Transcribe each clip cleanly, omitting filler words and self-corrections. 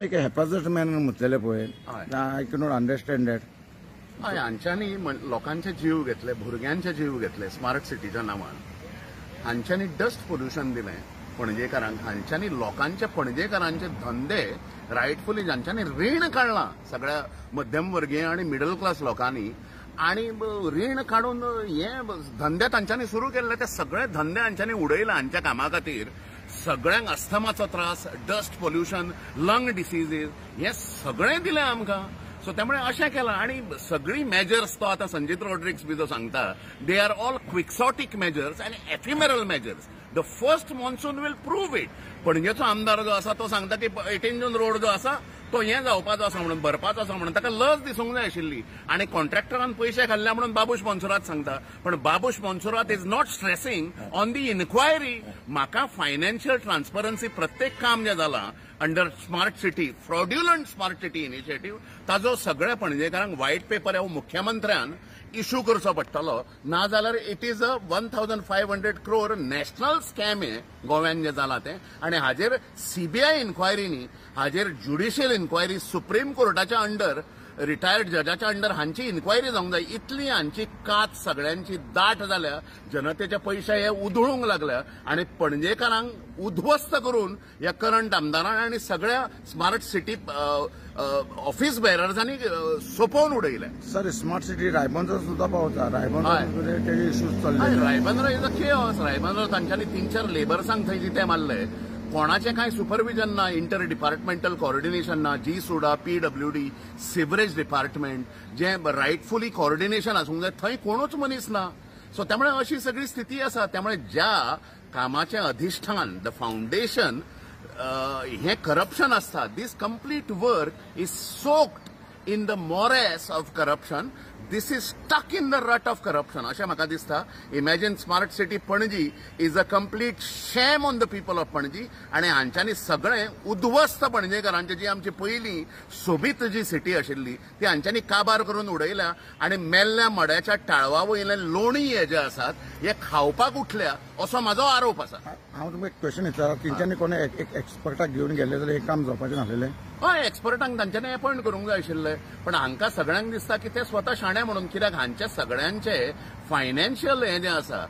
एक हेफाजत मॅन म्हटलेले पळय I can not understand that. हय, हांच्यांनी लोकांचे जीव घेतले, भुरग्यांचे जीव घेतले स्मार्ट सिटीच्या नांवान. हांच्यांनी डस्ट पोल्युशन दिलें पणजेकारांक. हांच्यांनी लोकांचे पणजेकारांचे धंदे रायटफुली ज्यांच्यांनी रीण काढलां सगळ्या मध्यमवर्गीय आणि मिडल क्लास लोकांनी, आणि रीण काढून हे धंदे तांच्यांनी सुरू केल्ले ते सगळे धंदे हांच्यांनी उडयले हांच्या कामा खातीर. सगळ्यांक अस्थमाचो त्रास, डस्ट पोल्युशन, लंग डिसीजीस हे सगळें दिलें आमकां. सो त्यामुळे अशें केलां. आणि सगळी मेजर्स तो आतां संजीत रॉड्रिक्स बी जो सांगता, they are all quixotic measures आनी ephemeral measures. The first monsoon will prove it. पणजेचो आमदार जो आसा तो सांगता की 18 जून रोड जो आसा तो हें जावपाचो आसा म्हणून, भरपाचो आसा म्हणून. ताका लज दिसूंक जाय आशिल्ली. आणि कॉन्ट्रॅक्टरान पयशे घाल्ले म्हणून बाबूश मोन्सोरात सांगता. पण Babush Monserrate is not stressing on the inquiry. म्हाका फायनान्शियल ट्रान्सपरन्सी प्रत्येक काम जें जालां under smart city, fraudulent smart city initiative, ताजो सगळ्या पणजेकारांक व्हाईट पेपर ह्या मुख्यमंत्र्यान इश्यू करचो पडटलो. नाजाल्यार it is a 1500 crore national scam हे गोव्यान जे जालां तें. आनी हाजेर सीबीआय इन्क्वायरी न्ही, हाजेर ज्युडिशियल इन्क्वायरी सुप्रीम कोर्टाच्या अंडर, रिटायर्ड जजाच्या अंडर हांची इन्क्वायरी जावंक जाय. इतली हांची कात सगळ्यांची दाट जाल्या, जनतेचे पयशे हे उधळूंक लागल्या आनी पणजेकारांक उध्वस्त करून ह्या करंट आमदारान आनी सगळ्या स्मार्ट सिटी ऑफिस बेरर्सांनी सोंपोवन उडयले. सर, स्मार्ट सिटी रायबंदर सुद्धा पावता. रायबंदर इश्यूज चल्ले. Raibandar is a chaos. Raibandar तांच्यांनी 3-4 लेबर्सांक थंय जिते मारले. कोणाचे काय सुपरविजन ना, इंटर डिपार्टमेंटल कोऑर्डिनेशन ना. जी सुडा, PWD, सिवरेज डिपार्टमेंट जे रायटफुली कोऑर्डिनेशन आसूंक जाय थंय कोणूच मनीस ना. सो त्यामुळे अशी सगळी स्थिती आसा. त्यामुळे ज्या कामाचे अधिष्ठान, द फाउंडेशन, हे करप्शन असता, this complete work is soaked in the mores of corruption. This is stuck in the rut of corruption अशें म्हाका दिसता. Imagine smart city Panaji is a complete sham on the people of Panaji. आनी हांच्यांनी सगळें उध्वस्त पणजेकारांची जी आमची पयलीं सोबीत जी सिटी आशिल्ली ती हांच्यांनी काबार करून उडयल्या. आनी मेल्ल्या मड्याच्या टाळवा वयले लोणी हे जे आसात हे खावपाक उठल्या असो म्हाजो आरोप आसा. हांव तुमकां एक क्वेश्चन विचारता. तेंच्यांनी कोणे एक एक्सपर्टाक घेवन गेले जाल्यार हे काम जावपाचें नासलेलें? हय, एक्सपर्टांक तांच्यांनी अपॉयंट करूंक जाय आशिल्लें. पण हांकां सगळ्यांक दिसता की ते स्वता शाणे म्हणून. कित्याक हांचे सगळ्यांचे फायनान्शियल हे जे आसा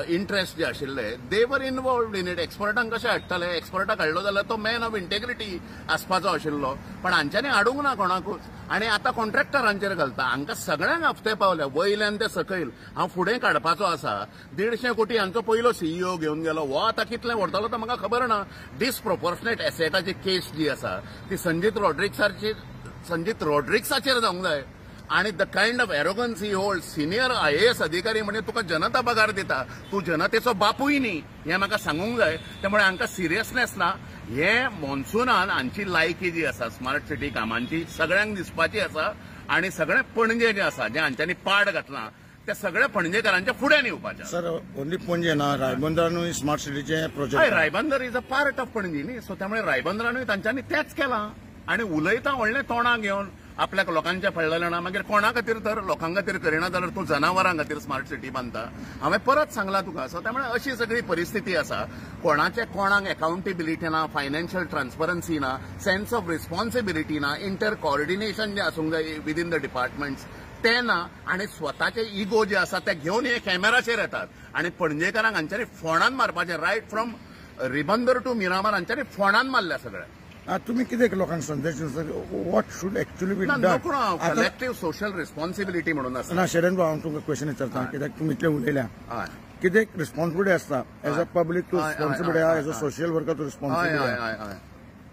इंटरेस्ट जे आशिल्ले दे वर इन्वॉल्वड इन इट. एक्सपर्टांक कशें हाडटले? एक्सपर्टाक हाडलो जाल्यार तो मॅन ऑफ इंटेग्रिटी आसपाचो आशिल्लो. पण हांच्यांनी हाडूंक ना कोणाकूच. आनी आतां कॉन्ट्रॅक्टरांचेर घालता. हांकां सगळ्यांक हप्ते पावल्या वयल्यान ते सकयल. हांव फुडें काडपाचो आसा. 150 कोटी हांचो पयलो CEO घेवन गेलो. हो आतां कितलें व्हरतलो तो म्हाका खबर ना. डिसप्रोपोर्शनेट एसेटाची केस जी आसा ती संजीत रॉड्रिक्साचेर जावंक जाय. आणि the kind of arrogance he hold. Senior IAS अधिकारी म्हणजे तुका जनता पगार दिता, तू जनतेचो बापूय न्ही हें म्हाका सांगूंक जाय. त्यामुळे हांकां सिरियसनेस ना. हे मॉन्सुनान हांची लायकी जी आसा स्मार्ट सिटी कामांची सगळ्यांक दिसपाची आसा. आणि सगळे पणजे जे आसा जे हांच्यांनी पाड घातला ते सगळे पणजेकारांच्या फुड्यान येवपाचे. सर, ओन्ली पणजे ना, रायबंदरानूय स्मार्ट सिटीचे प्रोजेक्ट. हय, Raibandar is a part of Panaji न्ही. सो त्यामुळे रायबंदरानूय तांच्यांनी तेंच केलां. आणि उलयता व्हडलें तोंडां घेवन आपल्याक लोकांच्या पडलेलें ना. मागीर कोणा खातीर तर लोकां खातीर करिना जाल्यार तूं जनावरां खातीर स्मार्ट सिटी बांदता. हांवें परत सांगलां तुका. सो त्यामुळे अशी सगळी परिस्थिती आसा. कोणाचे कोणाक अकाउंटेबिलिटी ना, फायनान्शियल ट्रान्सपरन्सी ना, सेन्स ऑफ रिस्पॉन्सिबिलिटी ना, इंटर कोऑर्डिनेशन जे आसूंक जाय विदिन द डिपार्टमेंट्स ते ना. आणि स्वताचे इगो जे आसा ते घेवन हे कॅमेराचेर येतात. आणि पणजेकारांक हांच्यांनी फोंडान मारपाचें. Right from Ribandar to Miramar हांच्यांनी फोंडान मारल्या सगळ्या. तुम्ही कितें लोकांक संदेश what should actually be done? Collective social responsibility म्हणून आसा ना. शेरन भाऊ, हांव तुमकां क्वेश्चन विचारता. कित्याक तुमी इतलें उलयल्या. कितें रिस्पॉन्सिबिलिटी आसता as a public too responsibility आहा, as a social worker too responsibility.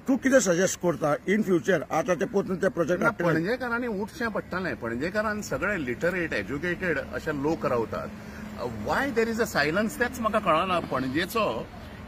तूं कितें सजेस्ट करता इन फ्युचर? आतां ते पोतून ते प्रोजेक्ट पणजेकारांनी उठचें पडटलें. पणजेकारांत सगळे लिटरेट, एज्युकेटेड अशे लोक रावतात. Y there is a silence तेच म्हाका कळना. पणजेचो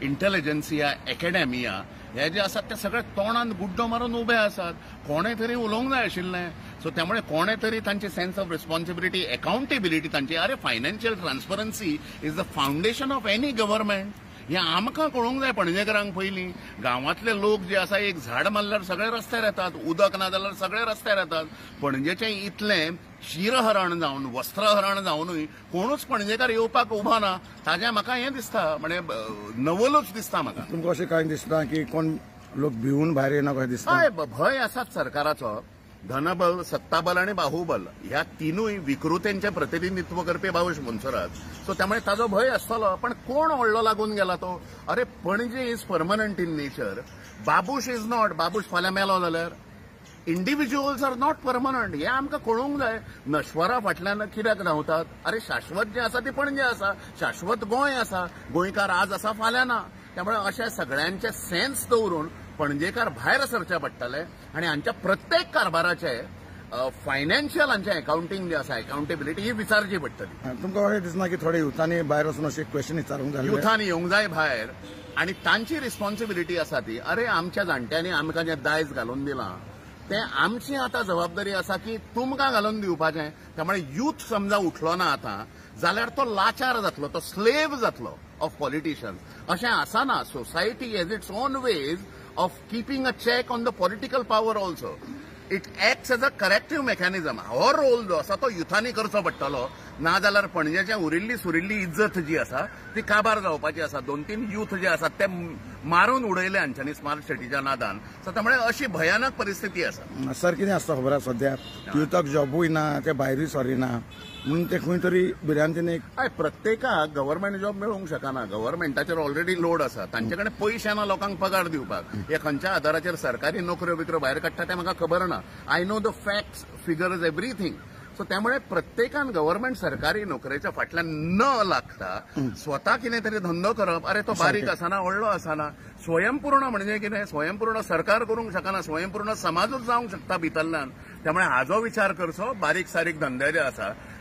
इंटेलिजन्सिया, एकेडेमिया हे जे आसात ते सगळे तोंडान गुड्डो मारून उबे आसात. कोणें तरी उलोवंक जाय आशिल्लें. सो त्यामुळे कोणें तरी तांची सेन्स ऑफ रिस्पॉन्सिबिलिटी, अकाउंटेबिलिटी तांची. अरे, financial transparency is the foundation of any government. हे आमकां कळूंक जाय पणजेकारांक पयलीं. गांवांतले लोक जे आसा एक झाड मारल्यार सगळे रस्त्यार येतात, उदक ना जाल्यार सगळे रस्त्यार येतात. पणजेचें इतलें शिरहरण जावन, वस्त्रहरण जावनूय कोणूच पणजेकार येवपाक उबा ना. ताजें म्हाका हें दिसता, म्हणजे नवलूच दिसता म्हाका. तुमकां अशें कांय दिसता की कोण लोक भिवून भायर येना कशें दिसता. हय भंय आसाच सरकाराचो. धनबल, सत्ताबल आणि बाहुबल ह्या तिनूय विकृतेंचे प्रतिनिधित्व करपी बाबूश मोन्सरात. सो त्यामुळे ताजो भंय आसतलो. पण कोण व्हडलो लागून गेला तो? अरे पणजे is permanent in nature. Babush is not. Babush फाल्यां मेलो जाल्यार इंडिव्हिज्युअल्स आर नॉट परमनंट. हे आमकां कळूंक जाय. नश्वरा फाटल्यान कित्याक धांवतात? अरे शाश्वत जे आसा ती पणजे आसा, शाश्वत गोंय आसा. गोंयकार आज आसा फाल्यां ना. त्यामुळे अशा सगळ्यांचे सेन्स दवरून पणजेकार भायर सरचे पडटले आणि हांच्या प्रत्येक कारभाराचे फायनान्शियल हांचे अकाउंटिंग जे आसा, अकाउंटेबिलिटी ही विचारची पडटली. तुमकां अशें दिसना की थोडे युथांनी भायर वचून अशें क्वेश्चन विचारूंक जाय? युथान येवंक जाय भायर आणि तांची रिस्पॉन्सिबिलिटी आसा ती. अरे आमच्या जाणट्यांनी आमकां जें दायज घालून दिलां तें आमची आतां जबाबदारी आसा की तुमकां घालून दिवपाचें. त्यामुळे यूथ समजा उठलो ना आतां जाल्यार तो लाचार जातलो, तो स्लेव जातलो ऑफ पॉलिटिशियन्स. अशें आसना. Society has its own ways of keeping a check on the political power also. It acts as a corrective mechanism. Our role जो आसा तो युथांनी करचो पडटलो. ना जाल्यार पणजेच्या उरिल्ली सुरिल्ली इज्जत जी आसा ती काबार जावपाची आसा. 2-3 यूथ जे आसात ते मारून उडयले हांच्यांनी स्मार्ट सिटीच्या नादान. सो त्यामुळे अशी भयानक परिस्थिती आसा. सर कितें आसता खबर आसा सद्या युथाक जॉबूय ना, ते भायरूय सरिना म्हणून ते खंय तरी भिरांतीन एक प्रत्येकाक गव्हर्नमेंट जॉब मेळूंक शकना. गव्हर्नमेंटाचेर ऑलरेडी लोड आसा. तांचे कडेन पयशे ना लोकांक पगार दिवपाक. हे खंयच्या आदाराचेर सरकारी नोकऱ्यो बिकऱ्यो भायर काडटा तें म्हाका खबर ना. I know the facts, figures, everything. So त्यामुळे प्रत्येकान गव्हर्नमेंट सरकारी नोकरेच्या फाटल्यान न लागता स्वता कितें तरी धंदो करप. अरे तो बारीक आसना, व्हडलो आसना. स्वयंपूर्ण म्हणजे कितें? स्वयंपूर्ण सरकार करूंक शकना, स्वयंपूर्ण समाजूच जावंक शकता भितरल्यान. त्यामुळे हाजो विचार करचो. बारीक सारीक धंदे जे आसा